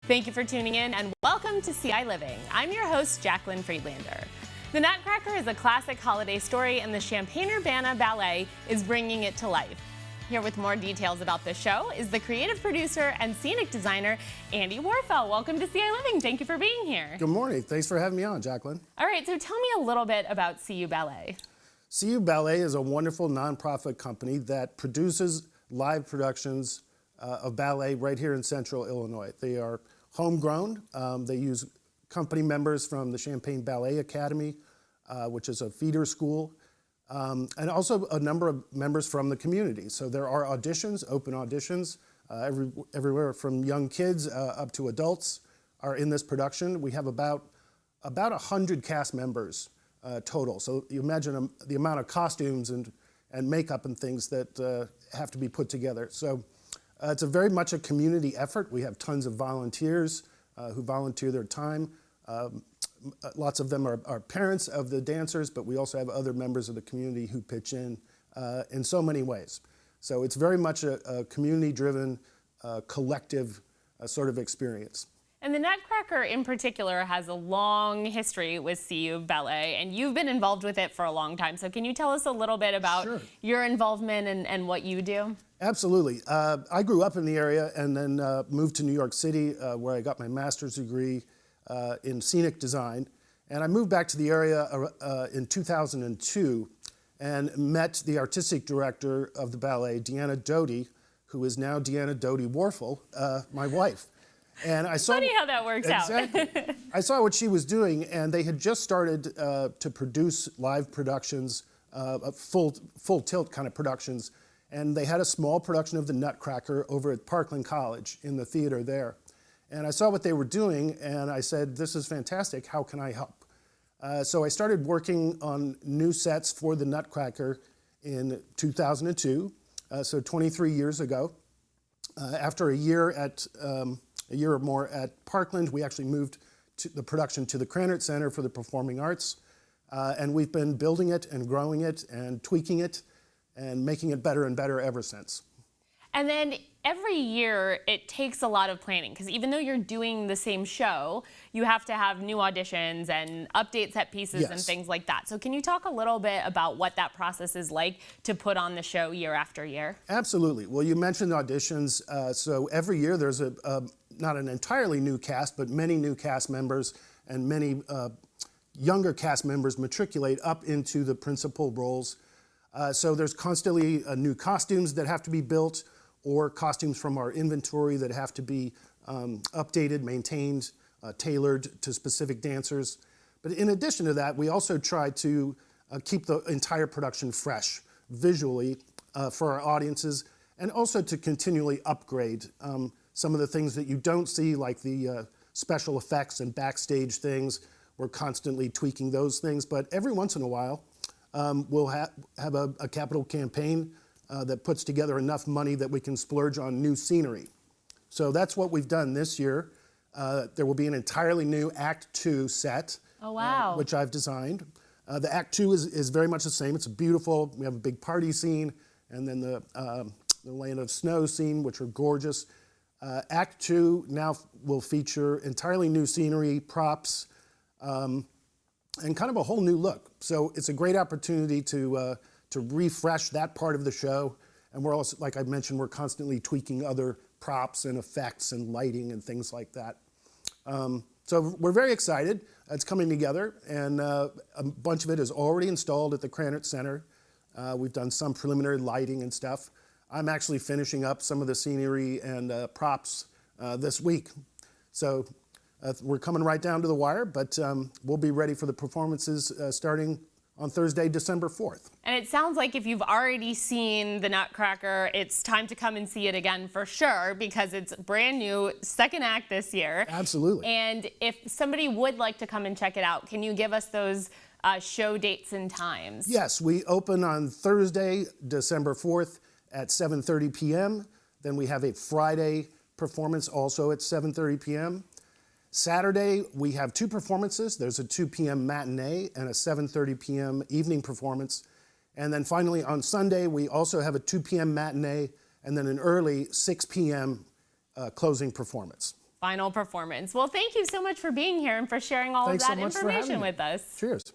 Thank you for tuning in and welcome to ciLiving. I'm your host, Jaclyn Friedlander. The Nutcracker is a classic holiday story and the Champaign Urbana Ballet is bringing it to life. Here with more details about the show is the creative producer and scenic designer, Andy Warfel. Welcome to ciLiving. Thank you for being here. Good morning. Thanks for having me on, Jaclyn. All right, so tell me a little bit about CU Ballet. CU Ballet is a wonderful nonprofit company that produces live productions of ballet right here in Central Illinois. They are homegrown. They use company members from the Champaign Ballet Academy, which is a feeder school, and also a number of members from the community. So there are auditions, open auditions, everywhere from young kids up to adults are in this production. We have about 100 cast members total. So you imagine the amount of costumes and makeup and things that have to be put together. So it's very much a community effort. We have tons of volunteers who volunteer their time. Lots of them are parents of the dancers, but we also have other members of the community who pitch in so many ways. So it's very much a community-driven, collective sort of experience. And the Nutcracker in particular has a long history with CU Ballet, and you've been involved with it for a long time. So can you tell us a little bit about your involvement and what you do? Absolutely. I grew up in the area and then moved to New York City where I got my master's degree in scenic design. And I moved back to the area in 2002 and met the artistic director of the ballet, Deanna Doty, who is now Deanna Doty Warfel, my wife. And I saw funny how that works out. I saw what she was doing, and they had just started to produce live productions, full tilt kind of productions. And they had a small production of the Nutcracker over at Parkland College in the theater there. And I saw what they were doing, and I said, this is fantastic, how can I help? So I started working on new sets for the Nutcracker in 2002, so 23 years ago. After a year or more at Parkland, we actually moved the production to the Krannert Center for the Performing Arts. And we've been building it and growing it and tweaking it and making it better and better ever since. And then every year it takes a lot of planning because even though you're doing the same show, you have to have new auditions and update set pieces and things like that. So can you talk a little bit about what that process is like to put on the show year after year? Absolutely. Well, you mentioned auditions. So every year there's not an entirely new cast, but many new cast members and many younger cast members matriculate up into the principal roles. So there's constantly new costumes that have to be built or costumes from our inventory that have to be updated, maintained, tailored to specific dancers. But in addition to that, we also try to keep the entire production fresh visually for our audiences and also to continually upgrade some of the things that you don't see, like the special effects and backstage things. We're constantly tweaking those things, but every once in a while, we'll have a capital campaign that puts together enough money that we can splurge on new scenery. So that's what we've done this year. There will be an entirely new Act 2 set, which I've designed. The Act 2 is very much the same. It's beautiful. We have a big party scene, and then the Land of Snow scene, which are gorgeous. Act 2 now will feature entirely new scenery, props, and kind of a whole new look. So it's a great opportunity to refresh that part of the show. And we're also, like I mentioned, we're constantly tweaking other props and effects and lighting and things like that. So we're very excited. It's coming together, and a bunch of it is already installed at the Krannert Center. We've done some preliminary lighting and stuff. I'm actually finishing up some of the scenery and props this week. So we're coming right down to the wire, but we'll be ready for the performances starting on Thursday, December 4th. And it sounds like if you've already seen the Nutcracker, it's time to come and see it again for sure, because it's brand new, second act this year. Absolutely. And if somebody would like to come and check it out, can you give us those show dates and times? Yes, we open on Thursday, December 4th at 7:30 p.m. Then we have a Friday performance also at 7:30 p.m. Saturday, we have two performances. There's a 2 p.m. matinee and a 7:30 p.m. evening performance. And then finally on Sunday, we also have a 2 p.m. matinee and then an early 6 p.m. Closing performance. final performance. Well, thank you so much for being here and for sharing all Thanks of that so much for information having me. with us. Cheers.